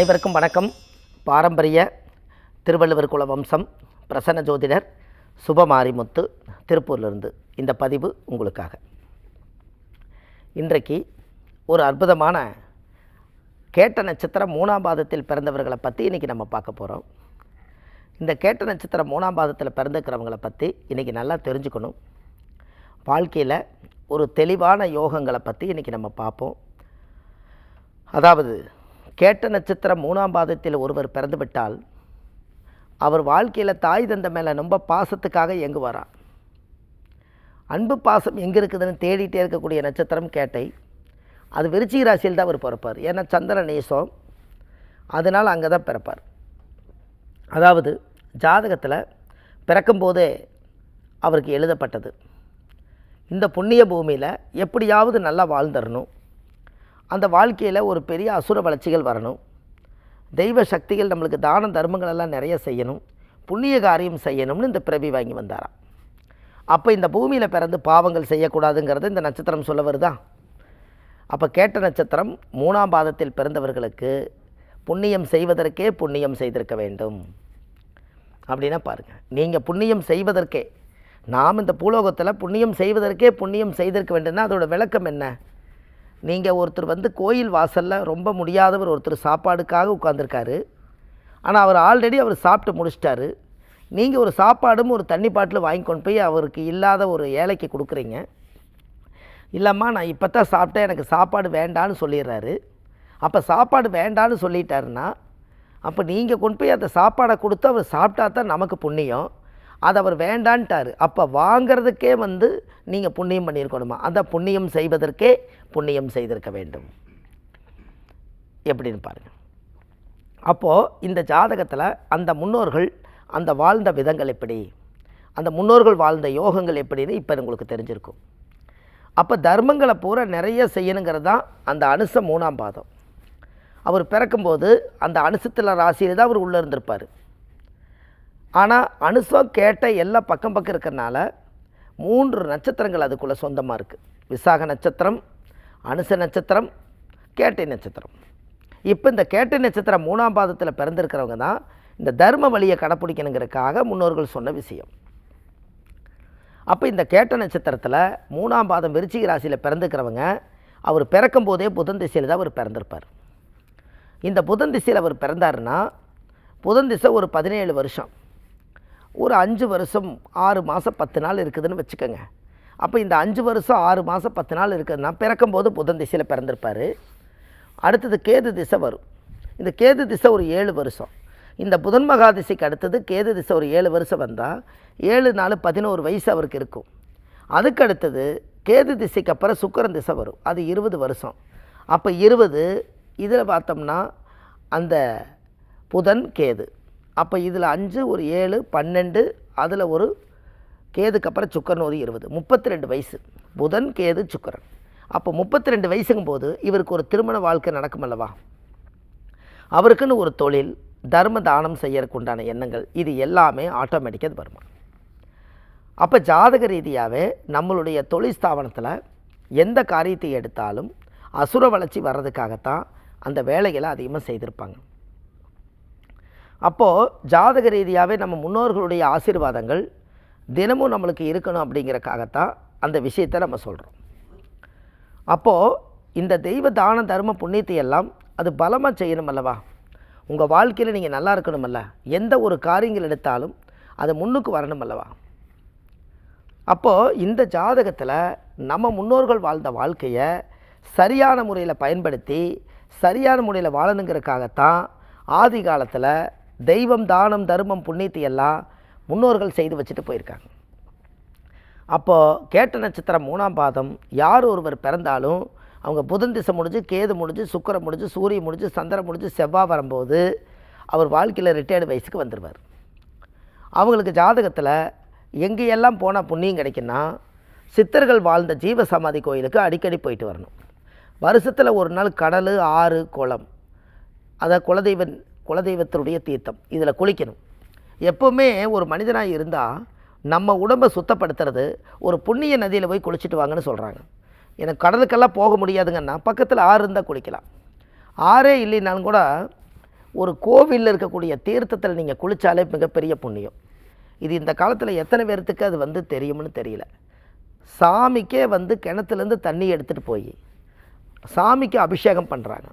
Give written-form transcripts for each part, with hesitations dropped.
அனைவருக்கும் வணக்கம். பாரம்பரிய திருவள்ளுவர் குல வம்சம் பிரசன்ன ஜோதிடர் சுபமாரிமுத்து திருப்பூரிலிருந்து இந்த பதிவு உங்களுக்காக. இன்றைக்கு ஒரு அற்புதமான கேட்ட நட்சத்திரம் 3ஆம் பாதத்தில் பிறந்தவர்களை பற்றி இன்றைக்கி நம்ம பார்க்க போகிறோம். இந்த கேட்ட நட்சத்திரம் 3ஆம் பாதத்தில் பிறந்திருக்கிறவங்களை பற்றி இன்றைக்கி நல்லா தெரிஞ்சுக்கணும். வாழ்க்கையில் ஒரு தெளிவான யோகங்களை பற்றி இன்றைக்கி நம்ம பார்ப்போம். அதாவது கேட்ட நட்சத்திரம் 3ஆம் பாதத்தில் ஒருவர் பிறந்துவிட்டால் அவர் வாழ்க்கையில் தாய் தந்தை மேலே ரொம்ப பாசத்துக்காக இயங்குவாராம். அன்பு பாசம் எங்கே இருக்குதுன்னு தேடிகிட்டே இருக்கக்கூடிய நட்சத்திரம் கேட்டை. அது விருச்சிக ராசியில் தான் அவர் பிறப்பார். ஏன்னா சந்திர நேசம், அதனால் அங்கே தான் பிறப்பார். அதாவது ஜாதகத்தில் பிறக்கும்போதே அவருக்கு எழுதப்பட்டது, இந்த புண்ணிய பூமியில் எப்படியாவது நல்லா வாழ்ந்துடணும், அந்த வாழ்க்கையில் ஒரு பெரிய அசுர வளர்ச்சிகள் வரணும், தெய்வ சக்திகள் நம்மளுக்கு தான தர்மங்களெல்லாம் நிறைய செய்யணும், புண்ணிய காரியம் செய்யணும்னு இந்த பிறவி வாங்கி வந்தாராம். அப்போ இந்த பூமியில் பிறந்து பாவங்கள் செய்யக்கூடாதுங்கிறது இந்த நட்சத்திரம் சொல்ல வருதா? அப்போ கேட்ட நட்சத்திரம் 3ஆம் பாதத்தில் பிறந்தவர்களுக்கு புண்ணியம் செய்வதற்கே புண்ணியம் செய்திருக்க வேண்டும். அப்படின்னா பாருங்கள், நீங்கள் புண்ணியம் செய்வதற்கே, நாம் இந்த பூலோகத்தில் புண்ணியம் செய்வதற்கே புண்ணியம் செய்திருக்க வேண்டும்னா அதோட விளக்கம் என்ன? நீங்கள் ஒருத்தர் கோயில் வாசலில் ரொம்ப முடியாதவர் ஒருத்தர் சாப்பாடுக்காக உட்காந்துருக்காரு. ஆனால் அவர் ஆல்ரெடி சாப்பிட்டு முடிச்சிட்டாரு. நீங்கள் ஒரு சாப்பாடும் ஒரு தண்ணி பாட்டில் வாங்கி கொண்டு போய் அவருக்கு இல்லாத ஒரு ஏழைக்கு கொடுக்குறீங்க. இல்லைம்மா நான் இப்போ தான் சாப்பிட்டேன், எனக்கு சாப்பாடு வேண்டான்னு சொல்லிடுறாரு. அப்போ சாப்பாடு வேண்டான்னு சொல்லிட்டாருன்னா அப்போ நீங்கள் கொண்டு போய் அந்த சாப்பாடை கொடுத்து அவர் சாப்பிட்டா தான் நமக்கு புண்ணியம். அதை அவர் வேண்டான்ட்டார். அப்போ வாங்கிறதுக்கே நீங்கள் புண்ணியம் பண்ணியிருக்கணுமா? அந்த புண்ணியம் செய்வதற்கே புண்ணியம் செய்திருக்க வேண்டும். எப்படின்னு பாருங்கள். அப்போது இந்த ஜாதகத்தில் அந்த முன்னோர்கள் அந்த வாழ்ந்த விதங்கள் எப்படி, அந்த முன்னோர்கள் வாழ்ந்த யோகங்கள் எப்படின்னு இப்போ உங்களுக்கு தெரிஞ்சிருக்கும். அப்போ தர்மங்களை பூரா நிறைய செய்யணுங்கிறது தான் அந்த அனுசம் 3ஆம் பாதம். அவர் பிறக்கும்போது அந்த அனுசத்தில் ராசியில் தான் அவர் உள்ளே இருந்திருப்பார். ஆனால் அனுசம் கேட்ட எல்லாம் பக்கம் இருக்கிறனால 3 நட்சத்திரங்கள் அதுக்குள்ளே சொந்தமாக இருக்குது. விசாக நட்சத்திரம், அனுச நட்சத்திரம், கேட்டை நட்சத்திரம். இப்போ இந்த கேட்டை நட்சத்திரம் 3ஆம் பாதத்தில் பிறந்திருக்கிறவங்க தான் இந்த தர்ம வழியை கடைப்பிடிக்கணுங்கிறதுக்காக முன்னோர்கள் சொன்ன விஷயம். அப்போ இந்த கேட்ட நட்சத்திரத்தில் 3ஆம் பாதம் விருச்சிக ராசியில் பிறந்துக்கிறவங்க அவர் பிறக்கும் போதே புதன் திசையில் தான் அவர் பிறந்திருப்பார். இந்த புதன் திசையில் அவர் பிறந்தாருன்னா புதன் திசை ஒரு 17 வருஷம், ஒரு 5 வருஷம் 6 மாதம் 10 நாள் இருக்குதுன்னு வச்சுக்கோங்க. அப்போ இந்த 5 வருஷம் 6 மாதம் 10 நாள் இருக்குதுன்னா பிறக்கும்போது புதன் திசையில் பிறந்திருப்பார். அடுத்தது கேது திசை வரும். இந்த கேது திசை ஒரு 7 வருஷம். இந்த புதன் மகா திசைக்கு அடுத்தது கேது திசை ஒரு 7 வருஷம் வந்தால் 7 4 11 வயசு அவருக்கு இருக்கும். அதுக்கு அடுத்தது கேது திசைக்கு அப்புறம் சுக்கிரன் திசை வரும், அது 20 வருஷம். அப்போ 20 இதில் பார்த்தோம்னா அந்த புதன் கேது, அப்போ இதில் 5 ஒரு 7 12, அதில் ஒரு கேதுக்கு அப்புறம் சுக்கரன் ஒரு 20, 32 வயசு புதன் கேது சுக்கரன். அப்போ 32 வயசுங்கும் போது இவருக்கு ஒரு திருமண வாழ்க்கை நடக்கும் அல்லவா? அவருக்குன்னு ஒரு தொழில், தர்ம தானம் செய்யறதுக்கு உண்டான எண்ணங்கள், இது எல்லாமே ஆட்டோமேட்டிக்காக வருமா? அப்போ ஜாதக ரீதியாகவே நம்மளுடைய தொழில் ஸ்தாபனத்தில் எந்த காரியத்தை எடுத்தாலும் அசுர வளர்ச்சி வர்றதுக்காகத்தான் அந்த வேலைகளை அதிகமாக செய்திருப்பாங்க. அப்போது ஜாதக ரீதியாகவே நம்ம முன்னோர்களுடைய ஆசீர்வாதங்கள் தினமும் நம்மளுக்கு இருக்கணும் அப்படிங்கிறக்காகத்தான் அந்த விஷயத்தை நம்ம சொல்கிறோம். அப்போது இந்த தெய்வ தான தர்ம புண்ணியத்தை எல்லாம் அது பலமாக செய்யணும் அல்லவா? உங்கள் வாழ்க்கையில் நீங்கள் நல்லா இருக்கணுமல்ல, எந்த ஒரு காரியங்கள் எடுத்தாலும் அது முன்னுக்கு வரணும் அல்லவா? அப்போது இந்த ஜாதகத்தில் நம்ம முன்னோர்கள் வாழ்ந்த வாழ்க்கையை சரியான முறையில் பயன்படுத்தி சரியான முறையில் வாழணுங்கிறதுக்காகத்தான் ஆதி காலத்தில் தெய்வம் தானம் தர்மம் புண்ணியத்தை எல்லாம் முன்னோர்கள் செய்து வச்சுட்டு போயிருக்காங்க. அப்போது கேட்ட நட்சத்திரம் 3ஆம் பாதம் யார் ஒருவர் பிறந்தாலும் அவங்க புதன் திசை முடிஞ்சு கேது முடிஞ்சு சுக்கிரன் முடிஞ்சு சூரியன் முடிஞ்சு சந்திரன் முடிஞ்சு செவ்வாய் வரும்போது அவர் வாழ்க்கையில் ரிட்டையர்டு வயசுக்கு வந்துடுவார். அவங்களுக்கு ஜாதகத்தில் எங்கேயெல்லாம் போனால் புண்ணியம் கிடைக்குன்னா சித்தர்கள் வாழ்ந்த ஜீவ சமாதி கோயிலுக்கு அடிக்கடி போயிட்டு வரணும். வருஷத்தில் ஒரு நாள் கடல் ஆறு குளம், அதை குலதெய்வத்தினுடைய தீர்த்தம், இதில் குளிக்கணும். எப்போவுமே ஒரு மனிதனாக இருந்தால் நம்ம உடம்பை சுத்தப்படுத்துறது ஒரு புண்ணிய நதியில் போய் குளிச்சுட்டு வாங்கன்னு சொல்கிறாங்க. எனக்கு கடலுக்கெல்லாம் போக முடியாதுங்கன்னா பக்கத்தில் ஆறு இருந்தால் குளிக்கலாம். ஆறே இல்லைனாலும் கூட ஒரு கோவிலில் இருக்கக்கூடிய தீர்த்தத்தில் நீங்கள் குளித்தாலே மிகப்பெரிய புண்ணியம். இது இந்த காலத்தில் எத்தனை பேர்த்துக்கு அது வந்து தெரியும்னு தெரியல. சாமிக்கே வந்து கிணத்துலேருந்து தண்ணி எடுத்துகிட்டு போய் சாமிக்கு அபிஷேகம் பண்ணுறாங்க.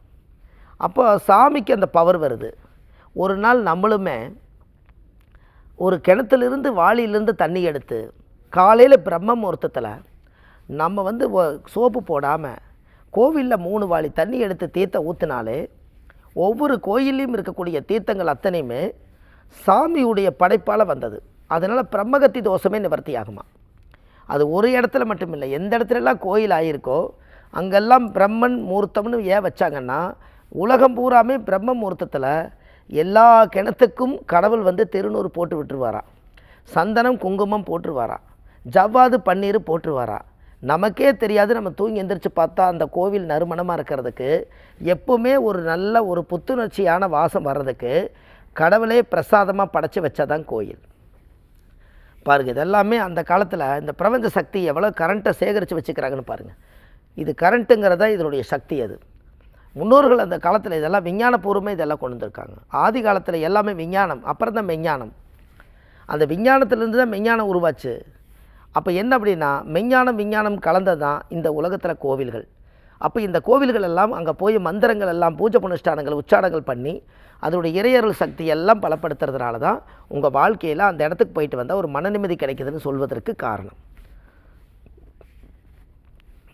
அப்போ சாமிக்கு அந்த பவர் வருது. ஒரு நாள் நம்மளுமே ஒரு கிணத்துலேருந்து வாளியிலேருந்து தண்ணி எடுத்து காலையில் பிரம்ம முகூர்த்தத்தில் நம்ம வந்து சோப்பு போடாமல் கோவிலில் 3 வாளி தண்ணி எடுத்து தீர்த்தம் ஊற்றினாலே ஒவ்வொரு கோயிலையும் இருக்கக்கூடிய தீர்த்தங்கள் அத்தனையுமே சாமியுடைய படைப்பால் வந்தது. அதனால் பிரம்மகத்தி தோஷமே நிவர்த்தி ஆகுமா. அது ஒரு இடத்துல மட்டும் இல்லை, எந்த இடத்துலலாம் கோயில் ஆகியிருக்கோ அங்கெல்லாம் பிரம்மன் முகூர்த்தம்னு ஏன் வச்சாங்கன்னா, உலகம் பூராமே பிரம்ம முகூர்த்தத்தில் எல்லா கிணத்துக்கும் கடவுள் வந்து திருநூறு போட்டு விட்டுருவாரா, சந்தனம் குங்குமம் போட்டுருவாரா, ஜவ்வாது பன்னீர் போட்டுருவாரா. நமக்கே தெரியாது. நம்ம தூங்கி எந்திரிச்சு பார்த்தா அந்த கோவில் நறுமணமாக இருக்கிறதுக்கு, எப்போவுமே ஒரு நல்ல ஒரு புத்துணர்ச்சியான வாசம் வர்றதுக்கு கடவுளே பிரசாதமாக படைச்சி வச்சாதான் கோயில். பாருங்கள், இதெல்லாமே அந்த காலத்தில் இந்த பிரபஞ்ச சக்தி எவ்வளோ கரண்ட்டை சேகரித்து வச்சுக்கிறாங்கன்னு பாருங்கள். இது கரண்ட்டுங்கிறதா இதனுடைய சக்தி. அது முன்னோர்கள் அந்த காலத்தில் இதெல்லாம் விஞ்ஞானபூர்வமே இதெல்லாம் கொண்டு வந்திருக்காங்க. ஆதி காலத்தில் எல்லாமே விஞ்ஞானம், அப்புறம் தான் மெஞ்ஞானம். அந்த விஞ்ஞானத்திலேருந்து தான் மெஞ்ஞானம் உருவாச்சு. அப்போ என்ன அப்படின்னா, மெஞ்ஞானம் விஞ்ஞானம் கலந்தது தான் இந்த உலகத்தில் கோவில்கள். அப்போ இந்த கோவில்கள் எல்லாம் அங்கே போய் மந்திரங்கள் எல்லாம் பூஜை புனஸ்டானங்கள் உச்சாடங்கள் பண்ணி அதனுடைய இறையருள் சக்தி எல்லாம் பலப்படுத்துறதுனால தான் உங்கள் வாழ்க்கையில் அந்த இடத்துக்கு போயிட்டு வந்தால் ஒரு மன நிம்மதி கிடைக்குதுன்னு சொல்வதற்கு காரணம்.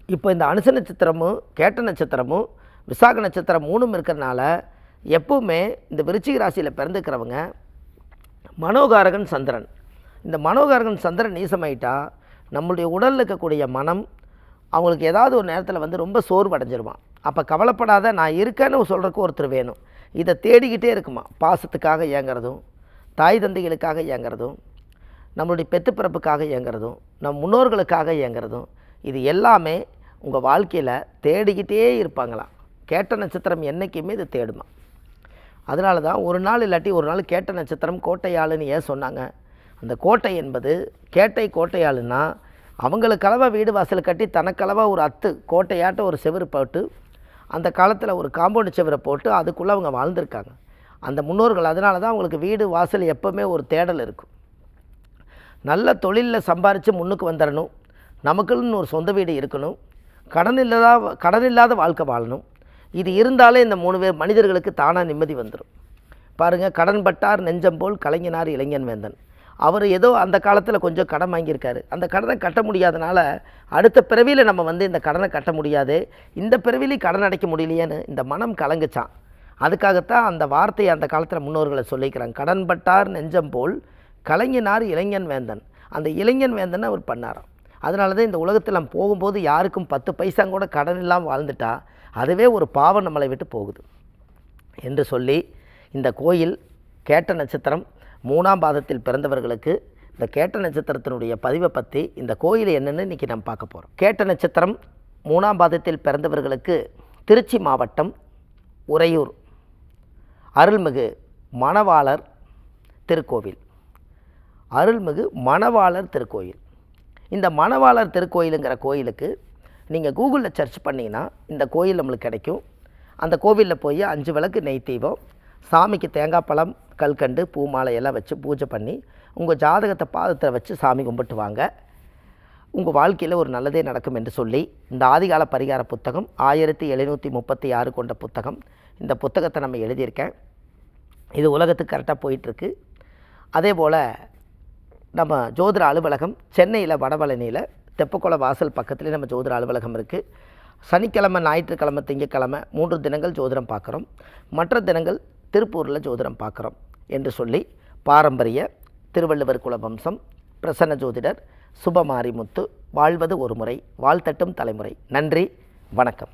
இப்போ இந்த அனுச நட்சத்திரமும் கேட்ட நட்சத்திரமும் விசாக நட்சத்திரம் 3ம் இருக்கிறனால எப்போவுமே இந்த விருச்சிக ராசியில் பிறந்துக்கிறவங்க மனோகாரகன் சந்திரன். இந்த மனோகாரகன் சந்திரன் நீசமாயிட்டா நம்மளுடைய உடலில் இருக்கக்கூடிய மனம் அவங்களுக்கு ஏதாவது ஒரு நேரத்தில் வந்து ரொம்ப சோர்வடைஞ்சிருவான். அப்போ கவலைப்படாத, நான் இருக்கேன்னு சொல்கிறதுக்கு ஒருத்தர் வேணும். இதை தேடிக்கிட்டே இருக்குமா. பாசத்துக்காக இயங்கிறதும், தாய் தந்தைகளுக்காக இயங்கிறதும், நம்மளுடைய பெற்றுப்பிறப்புக்காக இயங்கிறதும், நம் முன்னோர்களுக்காக இயங்கிறதும், இது எல்லாமே உங்கள் வாழ்க்கையில் தேடிக்கிட்டே இருப்பாங்களாம். கேட்ட நட்சத்திரம் என்றைக்குமே இது தேடுமா. அதனால தான் ஒரு நாள் இல்லாட்டி ஒரு நாள் கேட்ட நட்சத்திரம் கோட்டையாளுன்னு ஏன் சொன்னாங்க. அந்த கோட்டை என்பது கோட்டையாளுன்னா அவங்களுக்களவாக வீடு வாசல் கட்டி தனக்களவாக ஒரு கோட்டையாட்ட ஒரு செவுறு போட்டு அந்த காலத்தில் ஒரு காம்பவுண்டு செவரை போட்டு அதுக்குள்ளே அவங்க வாழ்ந்திருக்காங்க அந்த முன்னோர்கள். அதனால தான் அவங்களுக்கு வீடு வாசல் எப்போவுமே ஒரு தேடல் இருக்கும். நல்ல தொழிலில் சம்பாரித்து முன்னுக்கு வந்துடணும், நமக்குன்னு ஒரு சொந்த வீடு இருக்கணும், கடன் இல்லாத வாழ்க்கை வாழணும். இது இருந்தாலே இந்த 3 பேர் மனிதர்களுக்கு தானாக நிம்மதி வந்துடும். பாருங்கள், கடன் பட்டார் நெஞ்சம் போல் கலைஞனார் இளைஞன் வேந்தன். அவர் ஏதோ அந்த காலத்தில் கொஞ்சம் கடன் வாங்கியிருக்காரு. அந்த கடனை கட்ட முடியாதனால அடுத்த பிறவியில் நம்ம வந்து இந்த கடனை கட்ட முடியாது, இந்த பிறவிலையும் கடன் அடைக்க முடியலையேன்னு இந்த மனம் கலங்குச்சான். அதுக்காகத்தான் அந்த வார்த்தையை அந்த காலத்தில் முன்னோர்களை சொல்லிக்கிறாங்க. கடன் பட்டார் நெஞ்சம் போல் கலைஞனார் இளைஞன் வேந்தன். அந்த இளைஞன் வேந்தனை அவர் பண்ணாராம். அதனால தான் இந்த உலகத்தில் நம்ம போகும்போது யாருக்கும் 10 பைசா கூட கடன் இல்லாமல் வாழ்ந்துட்டா அதுவே ஒரு பாவம் நம்மளை விட்டு போகுது என்று சொல்லி, இந்த கோயில் கேட்ட நட்சத்திரம் 3ஆம் பாதத்தில் பிறந்தவர்களுக்கு இந்த கேட்ட நட்சத்திரத்தினுடைய பதிவை பற்றி இந்த கோயில் என்னென்னு இன்றைக்கி நம்ம பார்க்க போகிறோம். கேட்ட நட்சத்திரம் 3ஆம் பாதத்தில் பிறந்தவர்களுக்கு திருச்சி மாவட்டம் உறையூர் அருள்மிகு மணவாளர் திருக்கோவில். அருள்மிகு மணவாளர் திருக்கோயில். இந்த மணவாளர் திருக்கோயிலுங்கிற கோயிலுக்கு நீங்கள் கூகுளில் சர்ச் பண்ணிங்கன்னா இந்த கோயில் நம்மளுக்கு கிடைக்கும். அந்த கோவிலில் போய் 5 விளக்கு நெய் தீபம், சாமிக்கு தேங்காய் பழம் கல்கண்டு பூ மாலையெல்லாம் வச்சு பூஜை பண்ணி உங்கள் ஜாதகத்தை பாதத்தில் வச்சு சாமி கும்பிட்டு வாங்க. உங்கள் வாழ்க்கையில் ஒரு நல்லதே நடக்கும் என்று சொல்லி இந்த ஆதிகால பரிகார புத்தகம் 1736 கொண்ட புத்தகம். இந்த புத்தகத்தை நம்ம எழுதியிருக்கேன். இது உலகத்துக்கு கரெக்டாக போயிட்டுருக்கு. அதே போல் நம்ம ஜோதிட அலுவலகம் சென்னையில் வடபழனியில் தெப்பக்குளம் வாசல் பக்கத்துலேயே நம்ம ஜோதிட அலுவலகம் இருக்குது. சனிக்கிழமை, ஞாயிற்றுக்கிழமை, திங்கக்கிழமை 3 தினங்கள் ஜோதிடம் பார்க்குறோம். மற்ற தினங்கள் திருப்பூரில் ஜோதிடம் பார்க்குறோம் என்று சொல்லி பாரம்பரிய திருவள்ளுவர் குலவம்சம் பிரசன்ன ஜோதிடர் சுபமாரிமுத்து வாழ்வது ஒரு முறை, வாழ்த்தட்டும் தலைமுறை. நன்றி, வணக்கம்.